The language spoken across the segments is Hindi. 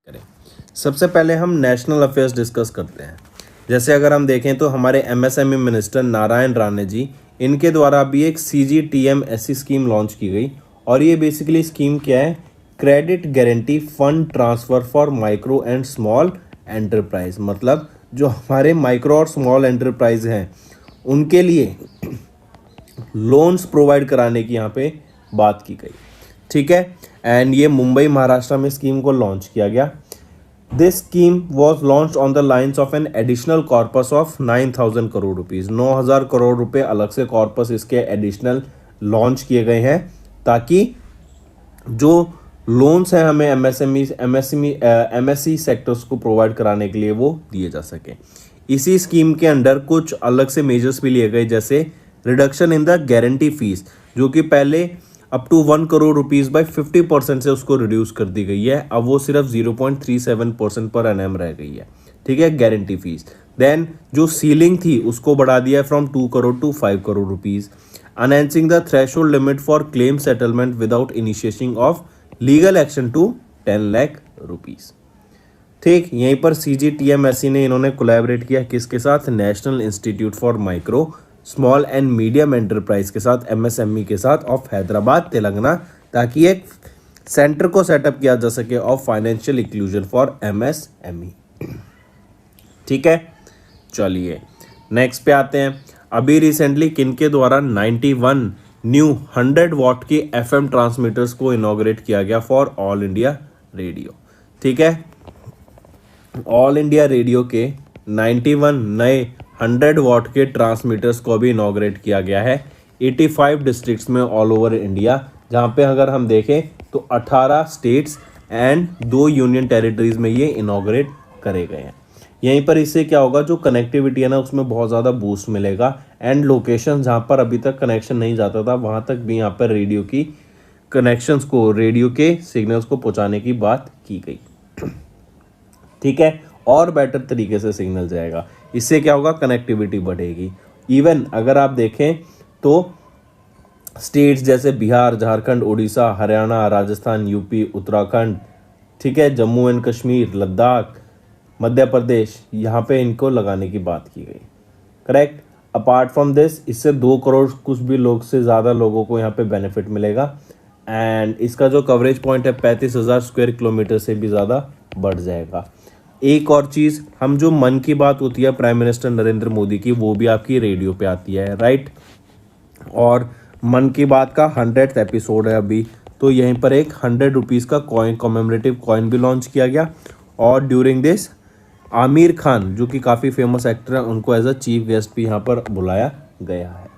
करें। सबसे पहले हम नेशनल अफेयर्स डिस्कस करते हैं। जैसे अगर हम देखें तो हमारे एमएसएमई मिनिस्टर नारायण राणे जी, इनके द्वारा भी एक CGTMSE स्कीम लॉन्च की गई। और ये बेसिकली स्कीम क्या है? Credit guarantee fund transfer for micro and small enterprise. मतलब जो हमारे माइक्रो और स्मॉल एंटरप्राइज हैं उनके लिए लोन्स प्रोवाइड कराने की यहाँ पे बात की गई। ठीक है। एंड ये मुंबई महाराष्ट्र में स्कीम को लॉन्च किया गया। This scheme was launch on the lines of an additional corpus of 9,000 crore rupees. 9,000 crore रुपए अलग से कॉर्पस इसके एडिशनल लॉन्च किए गए हैं ताकि जो लोन्स हैं हमें एमएसएमई सेक्टर्स को प्रोवाइड कराने के लिए वो दिए जा सके। इसी स्कीम के अंडर कुछ अलग से मेजर्स भी लिए गए, जैसे reduction in the guarantee fees, जो कि पहले up to 1 crore rupees by 50% से उसको रिड्यूस कर दी गई है। अब वो सिर्फ 0.37% पर एनएम रह गई है। ठीक है, गारंटी फीस। देन जो सीलिंग थी उसको बढ़ा दिया है from 2 crore to 5 crore rupees. Enhancing the threshold limit for claim settlement without initiating of legal action to 10 lakh rupees. ठीक, यहीं पर CGTMSE ने इन्होंने कोलैबोरेट किया किसके साथ? National institute for micro small and medium enterprise के साथ, MSME के साथ ऑफ हैदराबाद तेलंगाना, ताकि एक सेंटर को सेटअप किया जा सके of financial inclusion for MSME। ठीक है, चलिए नेक्स्ट पे आते हैं। अभी रिसेंटली किनके द्वारा 91 न्यू 100 वॉट के FM ट्रांसमीटर्स को इनॉग्रेट किया गया फॉर ऑल इंडिया रेडियो। ठीक है, ऑल इंडिया रेडियो के 91 नए 100 वॉट के ट्रांसमीटर्स को भी इनॉग्रेट किया गया है 85 डिस्ट्रिक्ट्स में ऑल ओवर इंडिया, जहां पे अगर हम देखें तो 18 स्टेट्स एंड 2 यूनियन टेरिटरीज में ये इनॉग्रेट करे गए हैं। यहीं पर इससे क्या होगा, जो कनेक्टिविटी है ना उसमें बहुत ज़्यादा बूस्ट मिलेगा। एंड लोकेशन जहां पर अभी तक कनेक्शन नहीं जाता था वहां तक भी यहाँ पर रेडियो की कनेक्शंस को, रेडियो के सिग्नल्स को पहुँचाने की बात की गई। ठीक है, और बेटर तरीके से सिग्नल जाएगा। इससे क्या होगा, कनेक्टिविटी बढ़ेगी। इवन अगर आप देखें तो स्टेट्स जैसे बिहार, झारखंड, उड़ीसा, हरियाणा, राजस्थान, यूपी, उत्तराखंड, ठीक है, जम्मू एंड कश्मीर, लद्दाख, मध्य प्रदेश, यहाँ पे इनको लगाने की बात की गई। करेक्ट। अपार्ट फ्रॉम दिस, इससे 2 करोड़ कुछ भी लोग से ज़्यादा लोगों को यहाँ पे बेनिफिट मिलेगा। एंड इसका जो कवरेज पॉइंट है 35,000 स्क्वायर किलोमीटर से भी ज़्यादा बढ़ जाएगा। एक और चीज़, हम जो मन की बात होती है प्राइम मिनिस्टर नरेंद्र मोदी की, वो भी आपकी रेडियो पे आती है, राइट। और मन की बात का 100th एपिसोड है अभी, तो यहीं पर एक 100 रुपीज़ का कॉइन, कॉमेमोरेटिव कॉइन भी लॉन्च किया गया। और ड्यूरिंग दिस आमिर खान, जो कि काफ़ी फेमस एक्टर हैं, उनको एज अ चीफ गेस्ट भी यहाँ पर बुलाया गया है।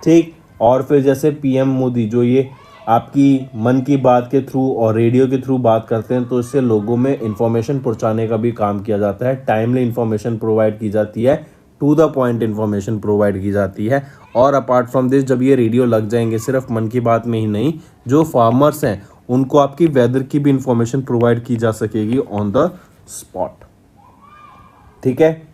ठीक। और फिर जैसे PM मोदी जो ये आपकी मन की बात के थ्रू और रेडियो के थ्रू बात करते हैं, तो इससे लोगों में इंफॉर्मेशन पहुंचाने का भी काम किया जाता है। टाइमली इंफॉर्मेशन प्रोवाइड की जाती है, to the point information provide की जाती है। और अपार्ट फ्रॉम दिस, जब ये रेडियो लग जाएंगे, सिर्फ मन की बात में ही नहीं, जो फार्मर्स हैं उनको आपकी वेदर की भी इंफॉर्मेशन प्रोवाइड की जा सकेगी ऑन द स्पॉट। ठीक है,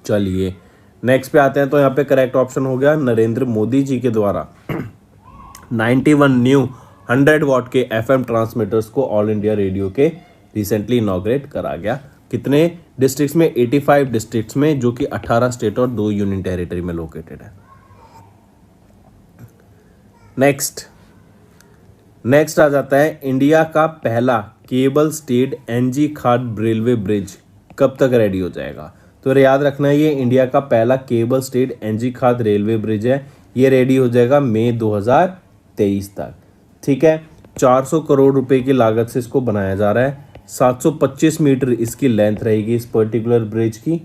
चलिए नेक्स्ट पे आते हैं। तो यहाँ पे करेक्ट ऑप्शन हो गया नरेंद्र मोदी जी के द्वारा 91 न्यू 100 वॉट के FM ट्रांसमीटर्स को ऑल इंडिया रेडियो के रिसेंटली इनॉग्रेट करा गया। कितने डिस्ट्रिक्ट्स में? 85 डिस्ट्रिक्ट्स में, जो कि 18 स्टेट और 2 यूनियन टेरिटरी में लोकेटेड है। नेक्स्ट आ जाता है इंडिया का पहला केबल स्टेड NG खाद रेलवे ब्रिज कब तक रेडी हो जाएगा? तो याद रखना है, ये इंडिया का पहला केबल स्टेड NG खाद रेलवे ब्रिज है। ये रेडी हो जाएगा मई 2023 तक। ठीक है, 400 करोड़ रुपए की लागत से इसको बनाया जा रहा है। 725 मीटर इसकी लेंथ रहेगी इस पर्टिकुलर ब्रिज की,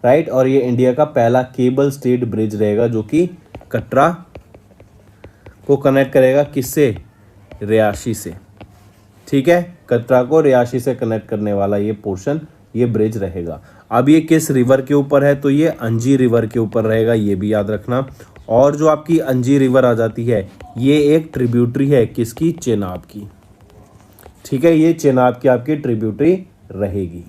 राइट। और ये इंडिया का पहला केबल स्टेड ब्रिज रहेगा, जो कि कटरा को कनेक्ट करेगा किससे? रियासी से। ठीक है, कटरा को रियासी से कनेक्ट करने वाला ये पोर्शन, ये ब्रिज रहेगा। अब ये किस रिवर के ऊपर है? तो ये अंजी रिवर के ऊपर रहेगा, ये भी याद रखना। और जो आपकी अंजी रिवर आ जाती है, ये एक ट्रिब्यूटरी है किसकी? चेनाब की। ठीक है, ये चेनाब की आपकी ट्रिब्यूटरी रहेगी।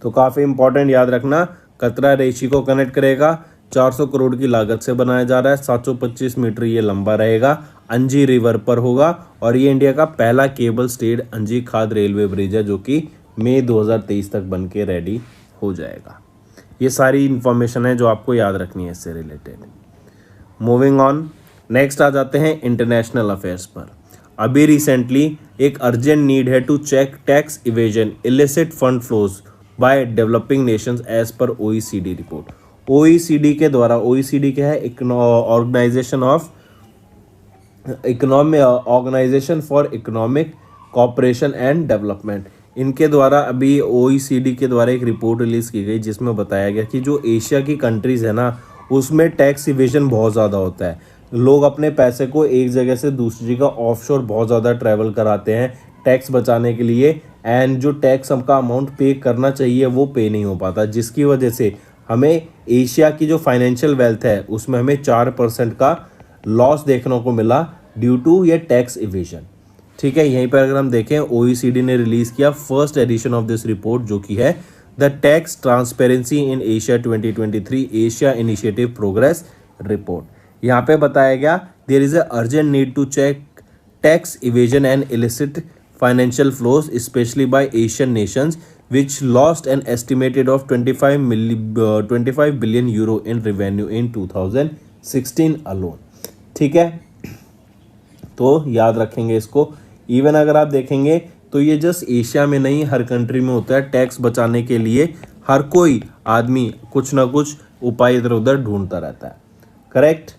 तो काफ़ी इंपॉर्टेंट, याद रखना। कतरा रेशी को कनेक्ट करेगा, 400 करोड़ की लागत से बनाया जा रहा है, 725 मीटर ये लंबा रहेगा। अंजी रिवर पर होगा और ये इंडिया का पहला cable stayed Anji Khad railway bridge है जो कि मई 2023 तक बन के रेडी हो जाएगा। ये सारी इंफॉर्मेशन है जो आपको याद रखनी है इससे रिलेटेड। मूविंग ऑन, नेक्स्ट आ जाते हैं इंटरनेशनल अफेयर्स पर। अभी रिसेंटली एक अर्जेंट नीड है to check tax evasion illicit fund flows by developing nations as per OECD रिपोर्ट। OECD के द्वारा, OECD क्या है, organisation for economic cooperation and development. इनके द्वारा अभी OECD के द्वारा एक रिपोर्ट रिलीज की गई जिसमें बताया गया कि जो एशिया की कंट्रीज है ना उसमें टैक्स इवेजन बहुत ज़्यादा होता है। लोग अपने पैसे को एक जगह से दूसरी जगह ऑफशोर बहुत ज़्यादा ट्रैवल कराते हैं टैक्स बचाने के लिए, एंड जो टैक्स हमका अमाउंट पे करना चाहिए वो पे नहीं हो पाता, जिसकी वजह से हमें एशिया की जो फाइनेंशियल वेल्थ है उसमें हमें 4% का लॉस देखने को मिला ड्यू टू ये टैक्स इवेजन। ठीक है, यहीं पर अगर हम देखें OECD ने रिलीज किया first edition of this report जो कि है the tax transparency in Asia 2023 Asia initiative progress report. यहाँ पे बताया गया there is a urgent need to check tax evasion and illicit financial flows specially by Asian nations which lost an estimated of 25 billion euro in revenue in 2016 alone। ठीक है, तो याद रखेंगे इसको। इवन अगर आप देखेंगे तो ये जस्ट एशिया में नहीं हर कंट्री में होता है। टैक्स बचाने के लिए हर कोई आदमी कुछ ना कुछ उपाय इधर उधर ढूंढता रहता है। करेक्ट।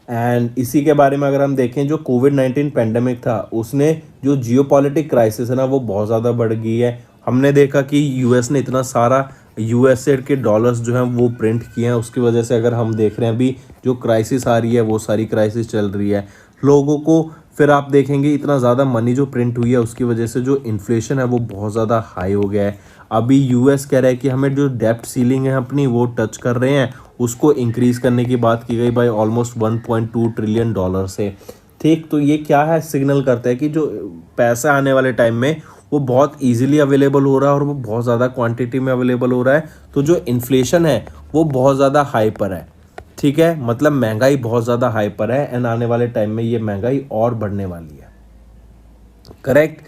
एंड इसी के बारे में अगर हम देखें जो कोविड-19 पेंडेमिक था उसने जो जियोपॉलिटिक क्राइसिस है ना वो बहुत ज़्यादा बढ़ गई है। हमने देखा कि यूएस ने इतना सारा यूएसए के डॉलर्स जो हैं वो प्रिंट किए हैं, उसकी वजह से अगर हम देख रहे हैं अभी जो क्राइसिस आ रही है वो सारी क्राइसिस चल रही है लोगों को। फिर आप देखेंगे इतना ज़्यादा मनी जो प्रिंट हुई है उसकी वजह से जो इन्फ्लेशन है वो बहुत ज़्यादा हाई हो गया है। अभी यूएस कह रहा है कि हमें जो डेप्ट सीलिंग है अपनी वो टच कर रहे हैं, उसको इंक्रीज़ करने की बात की गई बाय ऑलमोस्ट 1.2 ट्रिलियन डॉलर से। ठीक, तो ये क्या है, सिग्नल करता है कि जो पैसा आने वाले टाइम में वो बहुत इजीली अवेलेबल हो रहा है और वो बहुत ज़्यादा क्वांटिटी में अवेलेबल हो रहा है। तो जो इन्फ्लेशन है वो बहुत ज़्यादा हाई पर है। ठीक है, मतलब महंगाई बहुत ज़्यादा हाई पर है एंड आने वाले टाइम में ये महंगाई और बढ़ने वाली है। Correct.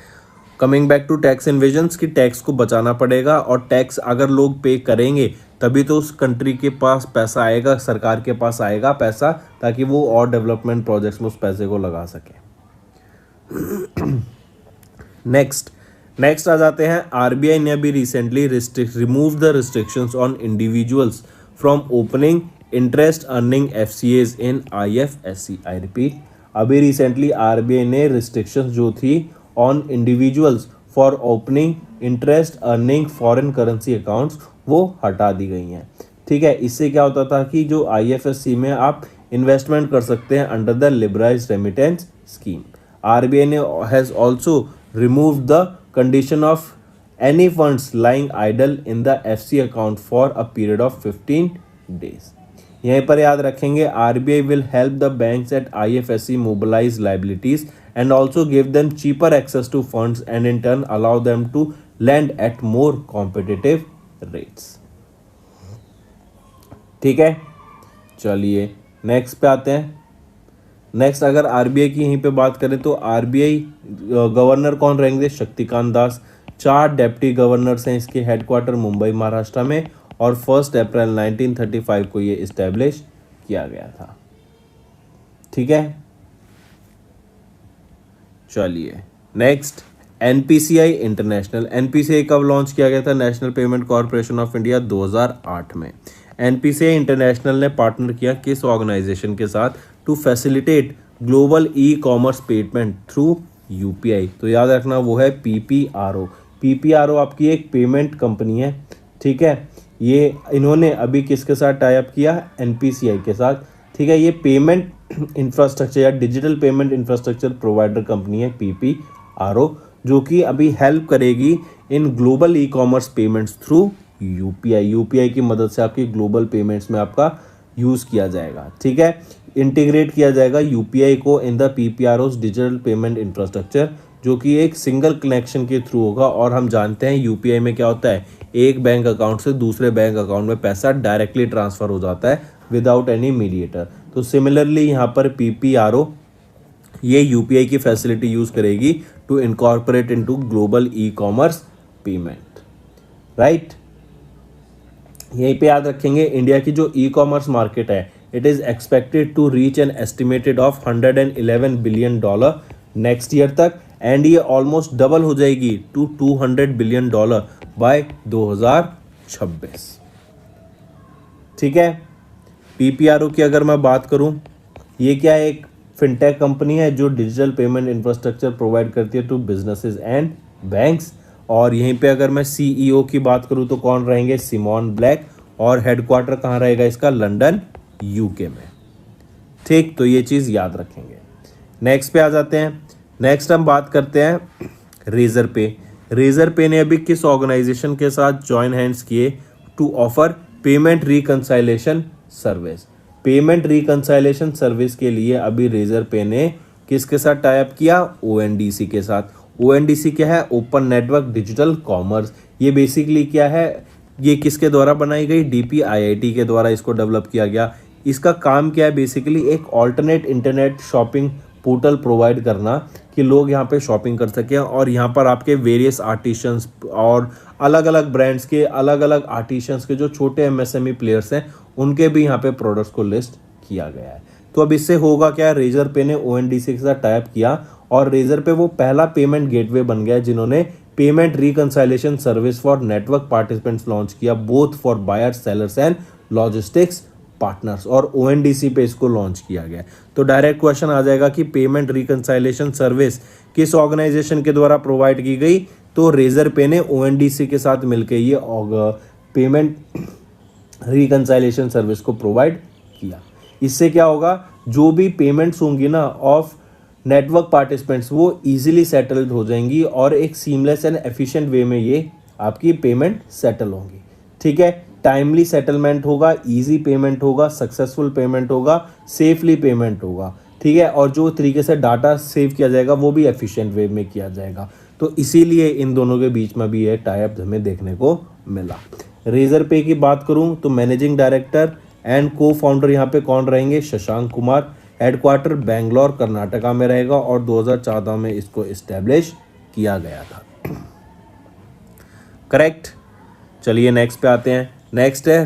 Coming back to tax invasions की टैक्स को बचाना पड़ेगा और टैक्स अगर लोग पे करेंगे तभी तो उस कंट्री के पास पैसा आएगा, सरकार के पास आएगा पैसा, ताकि वो और डेवलपमेंट प्रोजेक्ट्स में उस पैसे को लगा सके। नेक्स्ट आ जाते हैं। आरबीआई ने अभी recently remove the restrictions on individuals from opening interest earning FCAs in IFSC. I repeat, अभी रिसेंटली आरबीआई ने रिस्ट्रिक्शंस जो थी on individuals for opening interest earning foreign currency accounts वो हटा दी गई हैं। ठीक है, इससे क्या होता था कि जो आईएफएससी में आप इन्वेस्टमेंट कर सकते हैं under the liberalised remittance scheme. RBI ने has also removed the condition of any funds lying idle in the FC account for a period of 15 days. यहीं पर याद रखेंगे RBI will help the banks at IFSC mobilise liabilities and also give them cheaper access to funds and in turn allow them to lend at more competitive rates। ठीक है, चलिए नेक्स्ट पे आते हैं। नेक्स्ट अगर आरबीआई की यहीं पे बात करें तो आरबीआई गवर्नर कौन रहेंगे? शक्तिकांत दास। 4 डेप्टी गवर्नर्स हैं इसके, हेडक्वार्टर मुंबई महाराष्ट्र में, और 1 अप्रैल 1935 को ये इस्टेब्लिश किया गया था। ठीक है, चलिए नेक्स्ट एनपीसीआई इंटरनेशनल। एनपीसीआई कब लॉन्च किया गया था? National payment corporation of India 2008 में। एनपीसीआई इंटरनेशनल ने पार्टनर किया किस ऑर्गेनाइजेशन के साथ? To facilitate global e commerce payment through UPI. तो याद रखना वो है पीपीआरओ। पीपीआरओ आपकी एक पेमेंट कंपनी है। ठीक है, ये इन्होंने अभी किसके साथ टाई अप किया? एनपीसीआई के साथ। ठीक है, ये पेमेंट इंफ्रास्ट्रक्चर या digital payment infrastructure provider company है पीपीआरओ, जो कि अभी हेल्प करेगी in global e commerce payments through UPI. UPI की मदद से आपकी ग्लोबल पेमेंट्स में आपका यूज़ किया जाएगा। ठीक है, इंटीग्रेट किया जाएगा यूपीआई को in the PPROs digital payment infrastructure, जो कि एक सिंगल कनेक्शन के थ्रू होगा। और हम जानते हैं यूपीआई में क्या होता है, एक बैंक अकाउंट से दूसरे बैंक अकाउंट में पैसा डायरेक्टली ट्रांसफ़र हो जाता है विदाउट एनी मीडिएटर। तो सिमिलरली यहाँ पर PPRO ये UPI की फैसिलिटी यूज़ करेगी to incorporate into global e-commerce payment, right. यहीं पे याद रखेंगे इंडिया की जो ई-कॉमर्स मार्केट है, it is expected to reach an estimated of $111 billion next year तक, एंड ये ऑलमोस्ट डबल हो जाएगी टू $200 बिलियन बाय 2026। ठीक है। PPRO की अगर मैं बात करूं, ये क्या है, एक फिनटेक कंपनी है जो डिजिटल पेमेंट इंफ्रास्ट्रक्चर प्रोवाइड करती है टू बिजनेसेस एंड बैंक्स। और यहीं पे अगर मैं CEO की बात करूं तो कौन रहेंगे, सिमोन ब्लैक, और हेडक्वार्टर कहाँ रहेगा इसका, लंदन UK में। ठीक, तो ये चीज़ याद रखेंगे। नेक्स्ट पे आ जाते हैं। नेक्स्ट हम बात करते हैं रेजर पे। रेजर पे ने अभी किस ऑर्गेनाइजेशन के साथ जॉइन हैंड्स किए to offer payment reconciliation service. Payment reconciliation service के लिए अभी रेजर पे ने किसके साथ टाई अप किया, ONDC के साथ। ONDC क्या है, ओपन नेटवर्क डिजिटल कॉमर्स। ये बेसिकली क्या है, ये किसके द्वारा बनाई गई, DPIIT के द्वारा इसको डेवलप किया गया। इसका काम क्या है, बेसिकली एक alternate internet shopping portal provide करना कि लोग यहाँ पे शॉपिंग कर सकें, और यहाँ पर आपके वेरियस आर्टिशंस और अलग अलग ब्रांड्स के अलग अलग आर्टिशंस के जो छोटे MSME प्लेयर्स हैं उनके भी यहाँ पे प्रोडक्ट्स को लिस्ट किया गया है। तो अब इससे होगा क्या, रेजर पे ने ONDC के साथ टाई अप किया, और रेजर पे वो पहला पेमेंट गेटवे बन गया जिन्होंने payment reconciliation service for network participants launch किया, both for buyers, sellers and logistics partners, और ONDC पे इसको लॉन्च किया गया। तो डायरेक्ट क्वेश्चन आ जाएगा कि पेमेंट रिकंसाइलेशन सर्विस किस ऑर्गेनाइजेशन के द्वारा प्रोवाइड की गई, तो रेजर पे ने ONDC के साथ मिलकर ये पेमेंट रिकंसाइलेशन सर्विस को प्रोवाइड किया। इससे क्या होगा, जो भी पेमेंट्स होंगी ना ऑफ नेटवर्क पार्टिसिपेंट्स वो इजीली सेटल्ड हो जाएंगी, और एक सीमलेस एंड एफिशिएंट वे में ये आपकी पेमेंट सेटल होंगी। ठीक है, टाइमली सेटलमेंट होगा, इजी पेमेंट होगा, सक्सेसफुल पेमेंट होगा, सेफली पेमेंट होगा। ठीक है, और जो तरीके से डाटा सेव किया जाएगा वो भी एफिशिएंट वे में किया जाएगा। तो इसीलिए इन दोनों के बीच में भी ये टाई अप हमें देखने को मिला। रेजर पे की बात करूं तो मैनेजिंग डायरेक्टर एंड को फाउंडर यहाँ पे कौन रहेंगे, शशांक कुमार। हेडक्वार्टर बेंगलोर कर्नाटका में रहेगा, और 2014 में इसको इस्टेब्लिश किया गया था। करेक्ट। चलिए नेक्स्ट पे आते हैं। नेक्स्ट है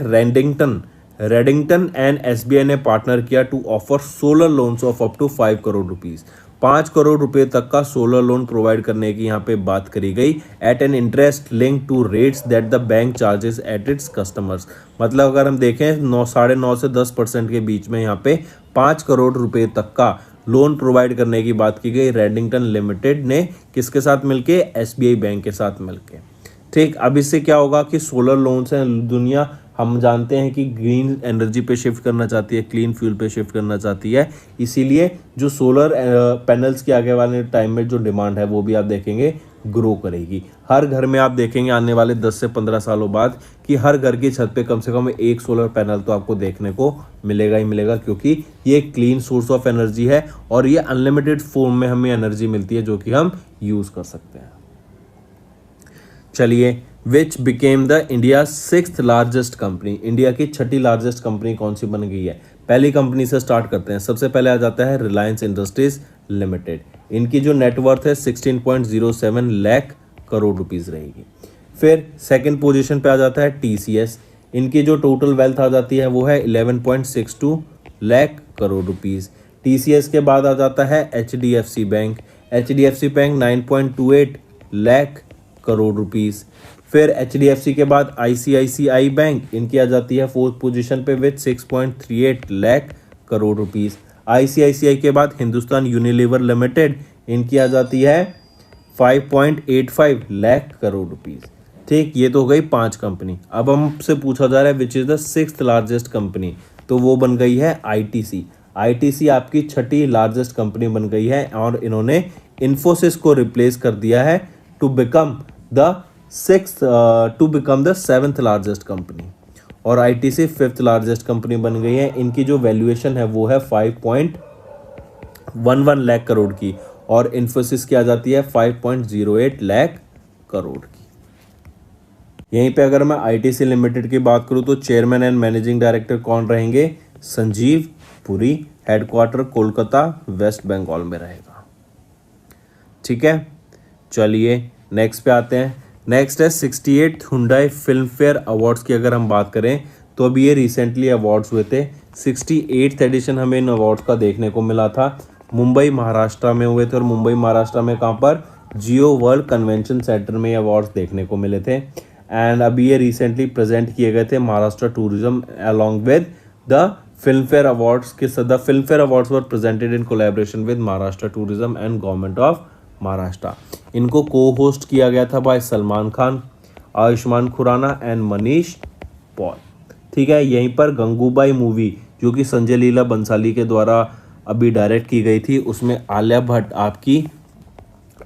रेडिंगटन एंड SBI ने पार्टनर किया to offer solar loans of up to 5 crore rupees. 5 crore रुपए तक का सोलर लोन प्रोवाइड करने की यहाँ पे बात करी गई, at an interest link to rates that the bank charges at its customers. मतलब अगर हम देखें 9.5 से 10% के बीच में यहाँ पे 5 करोड़ रुपए तक का लोन प्रोवाइड करने की बात की गई रेडिंगटन लिमिटेड ने किसके साथ मिलके, SBI बैंक के साथ मिलके। ठीक, अब इससे क्या होगा कि सोलर लोन से दुनिया हम जानते हैं कि ग्रीन एनर्जी पे शिफ्ट करना चाहती है, क्लीन फ्यूल पे शिफ्ट करना चाहती है, इसीलिए जो सोलर पैनल्स के आगे वाले टाइम में जो डिमांड है वो भी आप देखेंगे ग्रो करेगी। हर घर में आप देखेंगे आने वाले 10 से 15 सालों बाद कि हर घर की छत पे कम से कम एक सोलर पैनल तो आपको देखने को मिलेगा ही मिलेगा, क्योंकि ये क्लीन सोर्स ऑफ एनर्जी है और ये अनलिमिटेड फॉर्म में हमें एनर्जी मिलती है जो कि हम यूज़ कर सकते हैं। चलिए, which became the India 6th largest company. India की 6ठी लार्जेस्ट कंपनी कौन सी बन गई है? पहली कंपनी से स्टार्ट करते हैं। सबसे पहले आ जाता है रिलायंस इंडस्ट्रीज लिमिटेड। इनकी जो नेटवर्थ है 16.07 लाख करोड़ रुपीस रहेगी। फिर सेकंड पोजीशन पे आ जाता है TCS। इनकी जो टोटल वेल्थ आ जाती है वो है 11.62 लाख करोड़ रुपीस। TCS के बाद आ जाता है HDFC bank. HDFC bank 9.28 lakh crore rupees. फिर HDFC के बाद ICICI बैंक, इनकी आ जाती है 4th पोजीशन पे with 6.38 lakh crore rupees. ICICI के बाद हिंदुस्तान यूनिलीवर लिमिटेड, इनकी आ जाती है 5.85 लाख करोड़ रुपीस। ठीक, ये तो हो गई 5 कंपनी। अब हमसे पूछा जा रहा है which is the 6th largest company, तो वो बन गई है ITC। ITC आपकी 6ठी लार्जेस्ट कंपनी बन गई है और इन्होंने इन्फोसिस को रिप्लेस कर दिया है to become the 7th largest company. और ITC 5th लार्जेस्ट कंपनी बन गई है। इनकी जो वैल्यूएशन है वो है 5.11 लाख करोड़ की, और इन्फोसिस की आ जाती है 5.08 लाख करोड़ की। यहीं पे अगर मैं ITC लिमिटेड की बात करूं तो चेयरमैन एंड मैनेजिंग डायरेक्टर कौन रहेंगे? संजीव पुरी, हेडक्वार्टर कोलकाता वेस्ट बंगाल में रहेगा। ठीक है, चलिए नेक्स्ट पे आते हैं। नेक्स्ट है 68 हुंडई फिल्म फेयर अवार्ड्स की अगर हम बात करें तो अभी ये रिसेंटली अवार्ड्स हुए थे। 68th एडिशन हमें इन अवार्ड्स का देखने को मिला था, मुंबई महाराष्ट्र में हुए थे। और मुंबई महाराष्ट्र में कहाँ पर, जियो वर्ल्ड कन्वेंशन सेंटर में ये अवार्ड्स देखने को मिले थे। एंड अभी ये रिसेंटली प्रेजेंट किए गए थे Maharashtra tourism along with the Filmfare awards के। The Filmfare awards were presented in collaboration with Maharashtra tourism and government of Maharashtra. इनको को होस्ट किया गया था बाय सलमान खान, आयुष्मान खुराना एंड मनीष पॉल। ठीक है, यहीं पर गंगूबाई मूवी जो कि संजय लीला बंसाली के द्वारा अभी डायरेक्ट की गई थी, उसमें आलिया भट्ट आपकी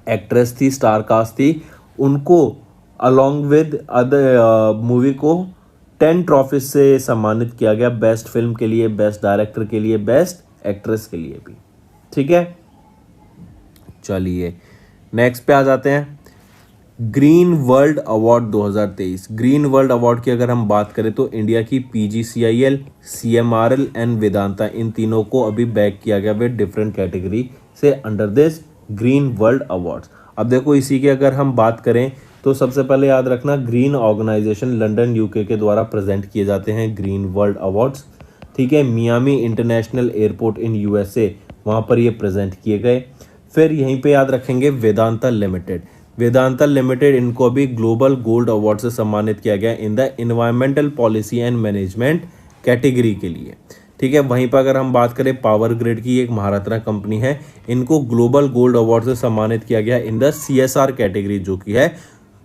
एक्ट्रेस थी, स्टार कास्ट थी। उनको अलॉन्ग विद अदर मूवी को 10 ट्रॉफी से सम्मानित किया गया, बेस्ट फिल्म के लिए, बेस्ट डायरेक्टर के लिए, बेस्ट एक्ट्रेस के लिए भी। ठीक है, चलिए नेक्स्ट पे आ जाते हैं। Green world award 2023। Green world award की अगर हम बात करें तो इंडिया की PGCIL, CMRL एंड वेदांता, इन तीनों को अभी बैक किया गया विद डिफरेंट कैटेगरी से under this green world awards. अब देखो इसी की अगर हम बात करें तो सबसे पहले याद रखना, ग्रीन ऑर्गेनाइजेशन लंदन UK के द्वारा प्रेजेंट किए जाते हैं ग्रीन वर्ल्ड अवार्ड्स। ठीक है, मियामी इंटरनेशनल एयरपोर्ट इन USA, वहाँ पर ये प्रेजेंट किए गए। फिर यहीं पे याद रखेंगे वेदांता लिमिटेड। वेदांता लिमिटेड, इनको अभी ग्लोबल गोल्ड अवार्ड से सम्मानित किया गया in the environmental policy and management category के लिए। ठीक है, वहीं पर अगर हम बात करें पावर ग्रिड की, एक महारत्ना कंपनी है, इनको ग्लोबल गोल्ड अवार्ड से सम्मानित किया गया इन द CSR कैटेगरी, जो कि है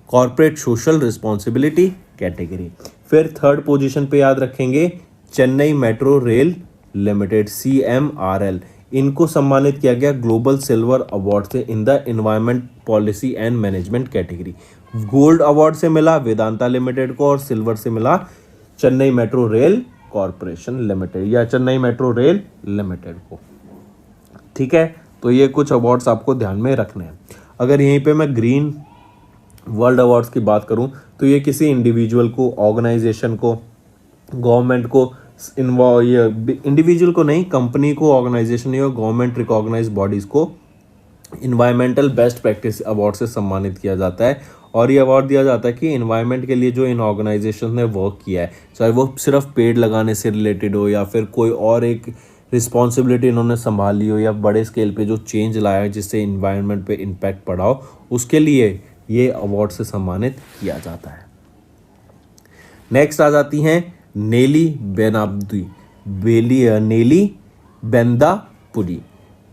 कॉर्पोरेट सोशल रिस्पॉन्सिबिलिटी कैटेगरी। फिर थर्ड पोजीशन पे याद रखेंगे Chennai metro rail limited, CMRL, इनको सम्मानित किया गया ग्लोबल सिल्वर अवार्ड से in the environment policy and management category. Gold award से मिला वेदांता लिमिटेड को और सिल्वर से मिला Chennai metro rail corporation limited या चेन्नई मेट्रो रेल लिमिटेड को। ठीक है, तो ये कुछ अवार्ड्स आपको ध्यान में रखने हैं। अगर यहीं पे मैं ग्रीन वर्ल्ड अवार्ड्स की बात करूं तो ये किसी इंडिविजुअल को, ऑर्गेनाइजेशन को, गवर्नमेंट को, इंडिविजुअल को नहीं, कंपनी को, ऑर्गेनाइजेशन या गवर्नमेंट रिकॉग्नाइज बॉडीज को इन्वायरमेंटल बेस्ट प्रैक्टिस अवार्ड से सम्मानित किया जाता है। और ये अवार्ड दिया जाता है कि इन्वायरमेंट के लिए जो इन ऑर्गेनाइजेशन ने वर्क किया है, चाहे वो सिर्फ पेड़ लगाने से रिलेटेड हो या फिर कोई और एक रिस्पॉन्सिबिलिटी इन्होंने संभाली हो या बड़े स्केल पे जो चेंज लाया है जिससे इन्वायरमेंट पे इम्पैक्ट पड़ा हो, उसके लिए ये अवार्ड से सम्मानित किया जाता है। नेक्स्ट आ जाती हैं नेली बेंदापुरी।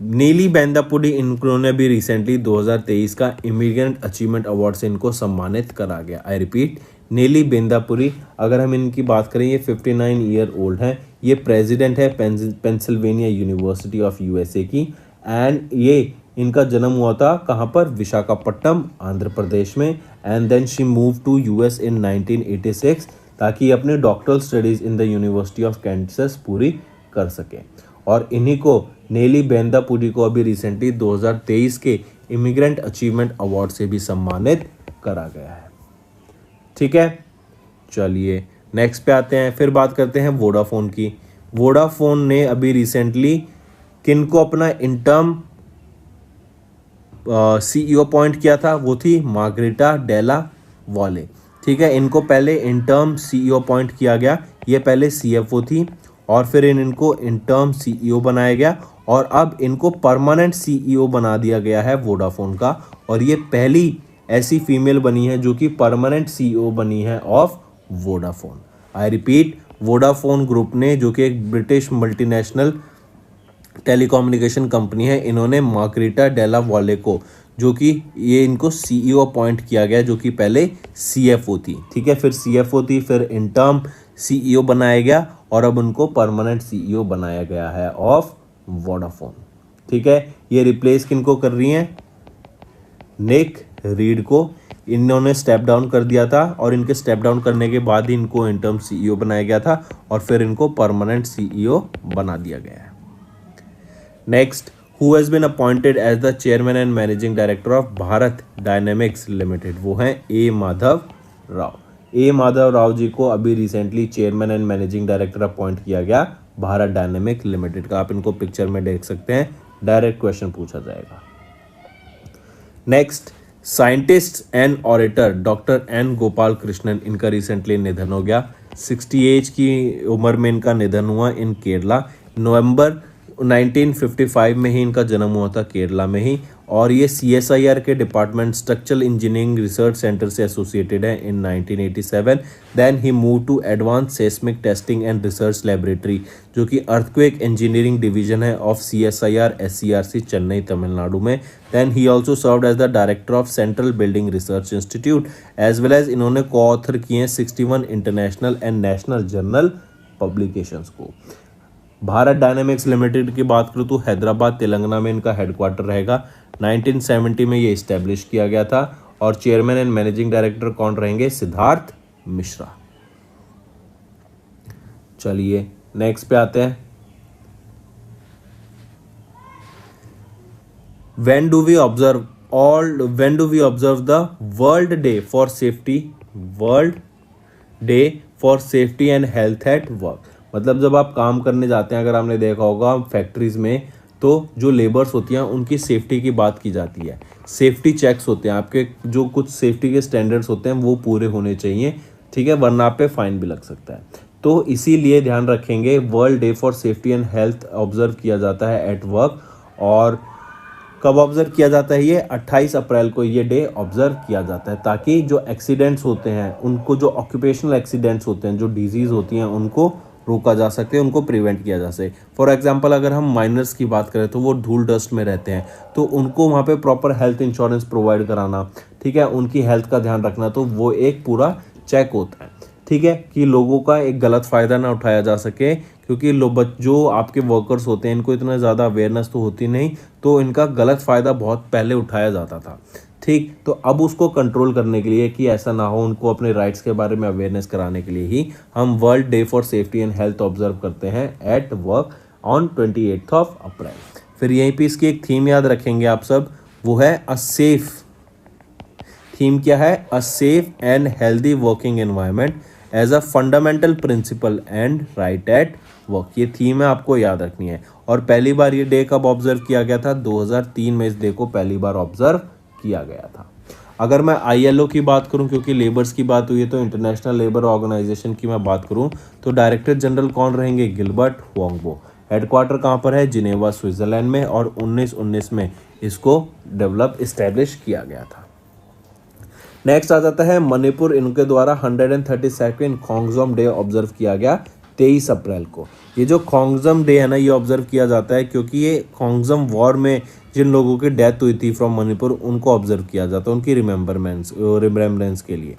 नेली बेंदापुरी, इन्होंने भी रिसेंटली 2023 का इमिग्रेंट अचीवमेंट अवार्ड से इनको सम्मानित करा गया। आई रिपीट, नेली बेंदापुरी, अगर हम इनकी बात करें, ये 59 ईयर ओल्ड हैं। ये प्रेसिडेंट है पेंसिल्वेनिया यूनिवर्सिटी ऑफ USA की। एंड ये इनका जन्म हुआ था कहाँ पर, विशाखापट्टनम, आंध्र प्रदेश में। And then she move to US in 1986 ताकि अपने doctoral studies in the university of Kansas पूरी कर सके। और इन्हीं को, नेली बेंदापुरी को, अभी रिसेंटली 2023 के इमिग्रेंट अचीवमेंट अवार्ड से भी सम्मानित करा गया है। ठीक है, चलिए नेक्स्ट पे आते हैं। फिर बात करते हैं वोडाफोन की। वोडाफोन ने अभी रिसेंटली किनको अपना इंटर्म CEO अपॉइंट किया था, वो थी मार्गरेटा डेला वॉले। ठीक है, इनको पहले इंटर्म CEO अपॉइंट किया गया, ये पहले CFO थी और फिर इनको इंटर्म CEO बनाया गया और अब इनको परमानेंट CEO बना दिया गया है वोडाफोन का। और ये पहली ऐसी फीमेल बनी है जो कि परमानेंट CEO बनी है of Vodafone. I repeat, Vodafone group ने, जो कि एक ब्रिटिश मल्टीनेशनल टेलीकम्युनिकेशन कंपनी है, इन्होंने मार्गरेटा डेला वॉले को, जो कि ये इनको CEO अपॉइंट किया गया, जो कि पहले CFO थी। ठीक है, फिर CFO थी, फिर इंटर्म CEO बनाया गया और अब उनको परमानेंट CEO बनाया गया है ऑफ वोडाफोन। ठीक है, ये रिप्लेस किनको कर रही हैं, निक रीड को। इन्होंने स्टेप डाउन कर दिया था और इनके स्टेप डाउन करने के बाद ही इनको इंटर्म CEO बनाया गया था और फिर इनको परमानेंट CEO बना दिया गया है। Next, who has been appointed as the chairman and managing director of Bharat Dynamics limited, वो हैं A माधव राव। A माधव राव जी को अभी recently chairman and managing director appoint किया गया भारत डायनेमिक लिमिटेड का। आप इनको पिक्चर में देख सकते हैं, डायरेक्ट क्वेश्चन पूछा जाएगा। Next, scientist and orator doctor N Gopalakrishnan, इनका रिसेंटली निधन हो गया। 60 एज की उम्र में इनका निधन हुआ इन केरला। नवंबर 1955 में ही इनका जन्म हुआ था केरला में ही, और ये CSIR के department structural engineering research centre से एसोसिएटेड है in 1987। Then he move to advance seismic testing and research laboratory, जो कि अर्थक्वेक इंजीनियरिंग डिवीजन है of CSIR SCRC Chennai Tamil Nadu में। Then he also served as the director of central building research institute, as well as इन्होंने को ऑथर किए हैं 61 international and national journal publications को। भारत डायनेमिक्स लिमिटेड की बात करूँ तो हैदराबाद तेलंगाना में इनका हेडक्वार्टर रहेगा। 1970 में ये इस्टेब्लिश किया गया था, और चेयरमैन एंड मैनेजिंग डायरेक्टर कौन रहेंगे? सिद्धार्थ मिश्रा। चलिए नेक्स्ट पे आते हैं। When do we observe the World Day for Safety and Health at Work? मतलब जब आप काम करने जाते हैं, अगर आपने देखा होगा फैक्ट्रीज में, तो जो लेबर्स होती हैं उनकी सेफ्टी की बात की जाती है। सेफ्टी चेक्स होते हैं, आपके जो कुछ सेफ्टी के स्टैंडर्ड्स होते हैं वो पूरे होने चाहिए, ठीक है, वरना आप पे फाइन भी लग सकता है। तो इसीलिए ध्यान रखेंगे, world day for safety and health observe किया जाता है एट वर्क। और कब ऑब्जर्व किया जाता है? ये 28 अप्रैल को ये डे ऑब्जर्व किया जाता है, ताकि जो एक्सीडेंट्स होते हैं उनको, जो ऑक्यूपेशनल एक्सीडेंट्स होते हैं, जो डिजीज़ होती हैं, उनको रोका जा सके, उनको प्रिवेंट किया जा सके। फॉर एग्जांपल अगर हम माइनर्स की बात करें तो वो धूल डस्ट में रहते हैं, तो उनको वहाँ पे प्रॉपर हेल्थ इंश्योरेंस प्रोवाइड कराना, ठीक है, उनकी हेल्थ का ध्यान रखना, तो वो एक पूरा चेक होता है, ठीक है, कि लोगों का एक गलत फ़ायदा ना उठाया जा सके, क्योंकि जो आपके वर्कर्स होते हैं इनको इतना ज़्यादा अवेयरनेस तो होती नहीं, तो इनका गलत फ़ायदा बहुत पहले उठाया जाता था, ठीक। तो अब उसको कंट्रोल करने के लिए, कि ऐसा ना हो, उनको अपने राइट्स के बारे में अवेयरनेस कराने के लिए ही हम world day for safety and health observe करते हैं एट वर्क ऑन 28 अप्रैल। फिर यहीं पे इसकी एक थीम याद रखेंगे आप सब, वो है अ सेफ। थीम क्या है? A safe and healthy working environment as a fundamental principle and right at work. ये थीम है, आपको याद रखनी है। और पहली बार ये डे कब ऑब्जर्व किया गया था? 2003 में इस डे को पहली बार ऑब्जर्व किया गया था। अगर मैं ILO की बात करूं, क्योंकि लेबर्स की बात हुई है, तो इंटरनेशनल लेबर ऑर्गेनाइजेशन की मैं बात करूं तो डायरेक्टर जनरल कौन रहेंगे? गिलबर्ट वांगबो। हेडक्वार्टर कहां पर है? जिनेवा स्विट्जरलैंड में, और 1919 में इसको इस्टेब्लिश किया गया था। नेक्स्ट आ जाता है मणिपुर। इनके द्वारा 132nd खोंगजोम डे ऑब्जर्व किया गया 23 अप्रैल को। ये जो खोंगजोम डे है ना, ये ऑब्जर्व किया जाता है क्योंकि ये खोंगजोम वॉर में जिन लोगों की डेथ हुई थी फ्रॉम मणिपुर, उनको ऑब्जर्व किया जाता है, उनकी रिमेम्बरेंस के लिए,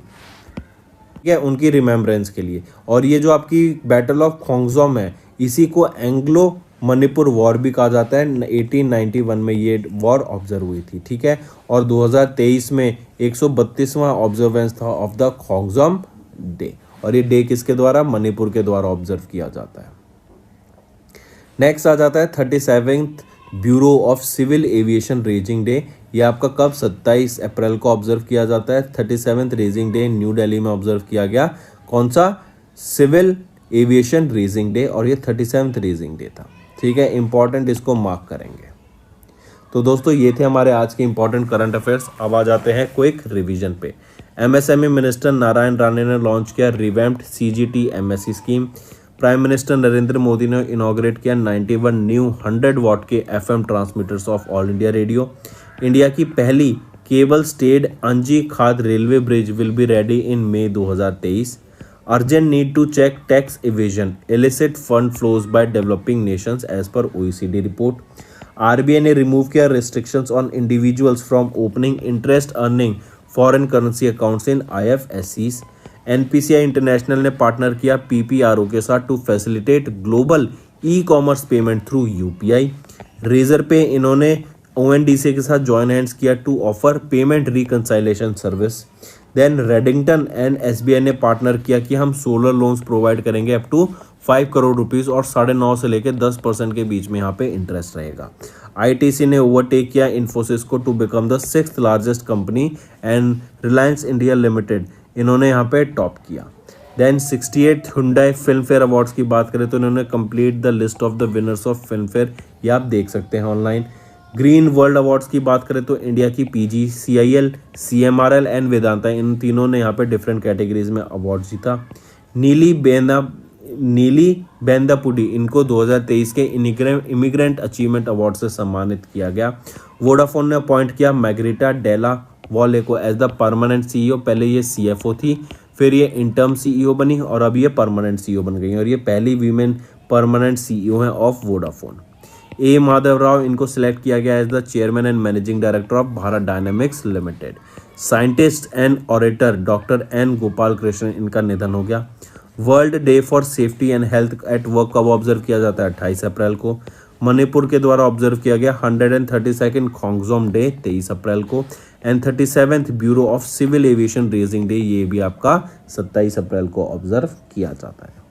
ठीक है, उनकी रिमेम्बरेंस के लिए। और ये जो आपकी बैटल ऑफ खोंगजोम है, इसी को एंग्लो मणिपुर वॉर भी कहा जाता है। 1891 में ये वॉर ऑब्जर्व हुई थी, ठीक है। और 2023 में 132वां ऑब्जर्वेंस था ऑफ द खोंगजोम डे। और ये डे किसके द्वारा? मणिपुर के द्वारा ऑब्जर्व किया जाता है। नेक्स्ट आ जाता है 37th bureau of civil aviation raising day. ये आपका कब? 27 अप्रैल को ऑब्जर्व किया जाता है। 37th raising day new Delhi में ऑब्जर्व किया गया। कौन सा? सिविल एविएशन रेजिंग डे, और ये 37th रेजिंग डे था, ठीक है। इंपॉर्टेंट, इसको मार्क करेंगे। तो दोस्तों ये थे हमारे आज के इंपॉर्टेंट करंट अफेयर्स। अब आ जाते हैं क्विक रिवीजन पे। MSME मिनिस्टर नारायण राणे ने लॉन्च किया revamped CGT MSc scheme. Prime minister Narendra Modi ने इनॉग्रेट किया 91 न्यू 100 वॉट के FM transmitters of All India Radio. India की पहली cable stayed Anji Khad railway bridge will be ready in May 2023। Urgent need to check tax evasion illicit fund flows by developing nations as per OECD रिपोर्ट। RBI ने रिमूव किया restrictions on individuals from opening interest earning foreign currency accounts in IFSCs। NPCI international ने पार्टनर किया PPRO के साथ to facilitate global e-commerce payment through UPI। Razorpay इन्होंने ONDC के साथ जॉइन हैंड्स किया to offer payment reconciliation service. Then Redington and SBI ने पार्टनर किया कि हम सोलर लोन्स प्रोवाइड करेंगे अप टू 5 करोड़ रुपीज़, और 9.5 से लेकर 10% के बीच में यहाँ पे इंटरेस्ट रहेगा। ITC ने ओवरटेक किया इन्फोसिस को to become the 6th largest company, and Reliance India Limited इन्होंने यहाँ पे टॉप किया। Then 68 Hyundai Filmfare awards की बात करें तो इन्होंने complete the list of the winners of Filmfare, ये आप देख सकते हैं ऑनलाइन। ग्रीन वर्ल्ड अवार्ड्स की बात करें तो इंडिया की PG, CIL, CMRL and Vedanta, इन तीनों ने यहाँ पे डिफरेंट कैटेगरीज में अवार्ड जीता। नीली बेंदापुडी, इनको 2023 के इमिग्रेंट अचीवमेंट अवार्ड से सम्मानित किया गया। वोडाफोन ने अपॉइंट किया मैग्रिटा डेला वॉले को एज द परमानेंट सीईओ, पहले ये सीएफओ थी, फिर ये इंटर्म सीईओ बनी और अब ये परमानेंट सीईओ बन गई और ये पहली वीमेन परमानेंट सीईओ हैं of Vodafone. A Madhav Rao, इनको सिलेक्ट किया गया as the chairman and managing director of Bharat Dynamics Limited. Scientist and orator doctor N Gopalakrishnan, इनका निधन हो गया। World day for safety and health at work कब ऑब्जर्व किया जाता है? 28 अप्रैल को। मणिपुर के द्वारा ऑब्जर्व किया गया 132nd खोंगजोम डे 23 अप्रैल को। And 37th bureau of civil aviation raising day, ये भी आपका 27 अप्रैल को ऑब्जर्व किया जाता है।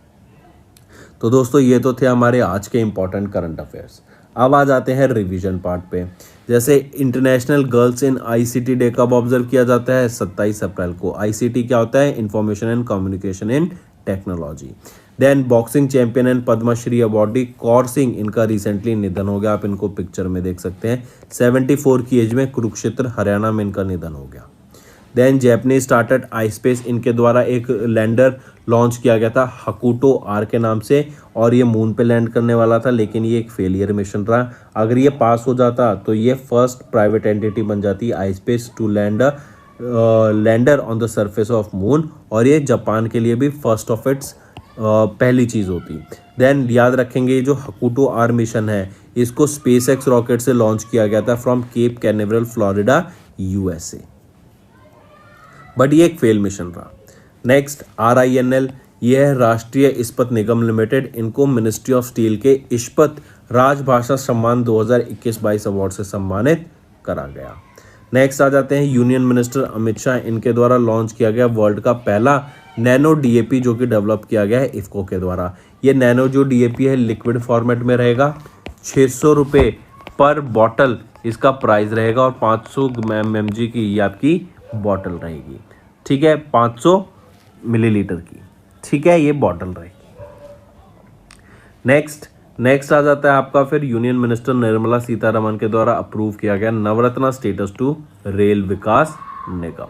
तो दोस्तों ये तो थे हमारे आज के इंपॉर्टेंट करंट अफेयर्स। अब आ जाते हैं रिवीजन पार्ट पे। जैसे international girls in ICT day कब ऑब्जर्व किया जाता है? 27 अप्रैल को। आईसीटी क्या होता है? Information and communication in technology. Then boxing champion and Padmashri awardee Kaur Singh, इनका रिसेंटली निधन हो गया, आप इनको पिक्चर में देख सकते हैं। 74 की एज में कुरुक्षेत्र हरियाणा में इनका निधन हो गया। देन जैपनीज स्टार्टअप आईस्पेस, इनके द्वारा एक लैंडर लॉन्च किया गया था हकुटो आर के नाम से और ये मून पे लैंड करने वाला था, लेकिन ये एक फेलियर मिशन रहा। अगर ये पास हो जाता तो ये फर्स्ट प्राइवेट एंटिटी बन जाती ispace to lander on the surface of moon, और ये जापान के लिए भी फर्स्ट ऑफ इट्स पहली चीज़ होती। देन याद रखेंगे जो हकुटो आर मिशन है इसको स्पेसएक्स रॉकेट से लॉन्च किया गया था from Cape Canaveral Florida USA, but ये एक फेल मिशन रहा। नेक्स्ट RINL, ये है राष्ट्रीय इस्पात निगम लिमिटेड, इनको मिनिस्ट्री ऑफ स्टील के इस्पात राजभाषा सम्मान 2021-22 अवार्ड से सम्मानित करा गया। नेक्स्ट आ जाते हैं यूनियन मिनिस्टर अमित शाह, इनके द्वारा लॉन्च किया गया वर्ल्ड का पहला नैनो DAP जो कि डेवलप किया गया है इफ्को के द्वारा। ये नैनो जो DAP है लिक्विड फॉर्मेट में रहेगा, 600 रुपये पर बॉटल इसका प्राइस रहेगा और 500 mg की ये आपकी बॉटल रहेगी, ठीक है, 500 मिलीलीटर की, ठीक है, ये बॉटल रहेगी। नेक्स्ट आ जाता है आपका फिर यूनियन मिनिस्टर निर्मला सीतारमण के द्वारा अप्रूव किया गया नवरत्न स्टेटस टू रेल विकास निगम।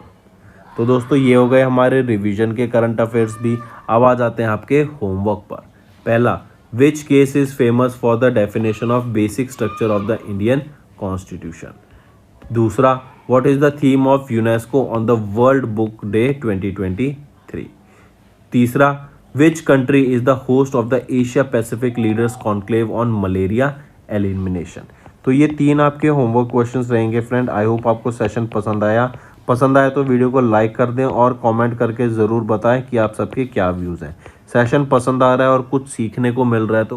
तो दोस्तों ये हो गए हमारे रिवीजन के करंट अफेयर्स भी। अब आ जाते हैं आपके होमवर्क पर। पहला, which case is famous for the definition of basic structure of the Indian constitution. दूसरा, what is the theme of UNESCO on the world book day 2023। तीसरा, which country is the host of the Asia Pacific leaders conclave on malaria elimination. तो ये 3 आपके होमवर्क क्वेश्चंस रहेंगे फ्रेंड। आई होप आपको सेशन पसंद आया तो वीडियो को लाइक कर दें और कमेंट करके ज़रूर बताएं कि आप सबके क्या व्यूज़ हैं। सेशन पसंद आ रहा है और कुछ सीखने को मिल रहा है तो